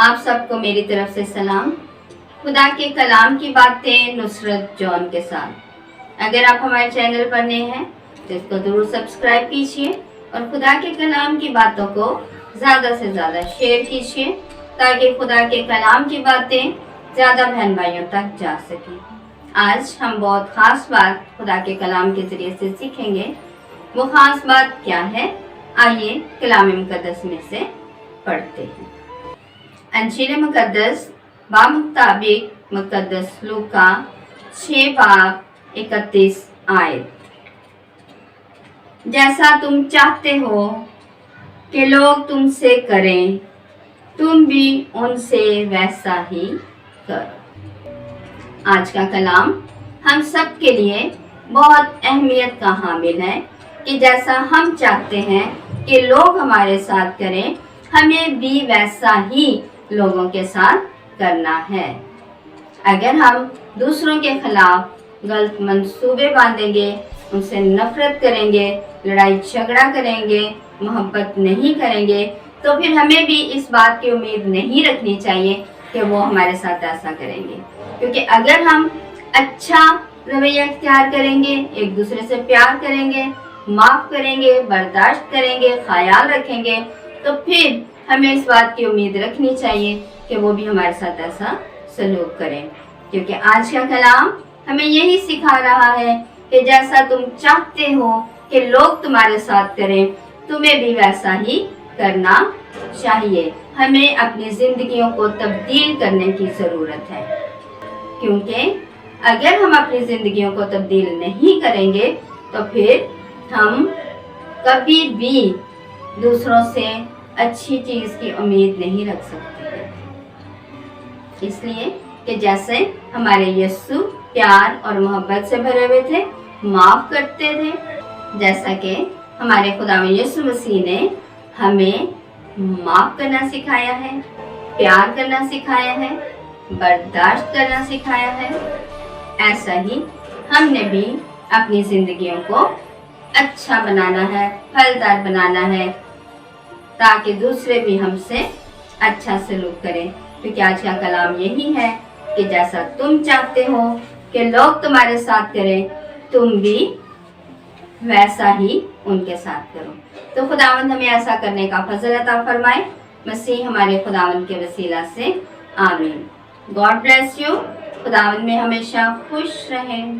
آپ سب کو میری طرف سے سلام۔ خدا کے کلام کی باتیں نصرت جون کے ساتھ۔ اگر آپ ہمارے چینل پر نئے ہیں تو اس کو ضرور سبسکرائب کیجیے اور خدا کے کلام کی باتوں کو زیادہ سے زیادہ شیئر کیجیے تاکہ خدا کے کلام کی باتیں زیادہ بہن بھائیوں تک جا سکیں۔ آج ہم بہت خاص بات خدا کے کلام کے ذریعے سے سیکھیں گے۔ وہ خاص بات کیا ہے؟ آئیے کلام مقدس میں سے پڑھتے ہیں۔ انجیل مقدس بمطابق مقدس لوکا 6 باب 31 آیت۔ جیسا تم چاہتے ہو کہ لوگ تم سے کریں، تم بھی ان سے ویسا ہی کرو۔ آج کا کلام ہم سب کے لیے بہت اہمیت کا حامل ہے کہ جیسا ہم چاہتے ہیں کہ لوگ ہمارے ساتھ کریں، ہمیں بھی ویسا ہی لوگوں کے ساتھ کرنا ہے۔ اگر ہم دوسروں کے خلاف غلط منصوبے باندھیں گے، ان سے نفرت کریں گے، لڑائی جھگڑا کریں گے، محبت نہیں کریں گے، تو پھر ہمیں بھی اس بات کی امید نہیں رکھنی چاہیے کہ وہ ہمارے ساتھ ایسا کریں گے۔ کیونکہ اگر ہم اچھا رویہ اختیار کریں گے، ایک دوسرے سے پیار کریں گے، معاف کریں گے، برداشت کریں گے، خیال رکھیں گے، تو پھر ہمیں اس بات کی امید رکھنی چاہیے کہ وہ بھی ہمارے ساتھ ایسا سلوک کریں۔ کیونکہ آج کا کلام ہمیں یہی سکھا رہا ہے کہ جیسا تم چاہتے ہو کہ لوگ تمہارے ساتھ کریں، تمہیں بھی ویسا ہی کرنا چاہیے۔ ہمیں اپنی زندگیوں کو تبدیل کرنے کی ضرورت ہے، کیونکہ اگر ہم اپنی زندگیوں کو تبدیل نہیں کریں گے تو پھر ہم کبھی بھی دوسروں سے اچھی چیز کی امید نہیں رکھ سکتے ہیں۔ اس لیے کہ جیسے ہمارے یسوع پیار اور محبت سے بھرے ہوئے تھے، معاف کرتے تھے، جیسا کہ ہمارے خداوند یسوع مسیح نے ہمیں معاف کرنا سکھایا ہے، پیار کرنا سکھایا ہے، برداشت کرنا سکھایا ہے، ایسا ہی ہم نے بھی اپنی زندگیوں کو اچھا بنانا ہے، پھلدار بنانا ہے، تاکہ دوسرے بھی ہم سے اچھا سلوک کریں۔ کیونکہ آج کا کلام یہی ہے کہ جیسا تم چاہتے ہو کہ لوگ تمہارے ساتھ کریں، تم بھی ویسا ہی ان کے ساتھ کرو۔ تو خداوند ہمیں ایسا کرنے کا فضل عطا فرمائے، مسیح ہمارے خداوند کے وسیلہ سے آمین۔ God bless you. خداوند میں ہمیشہ خوش رہیں۔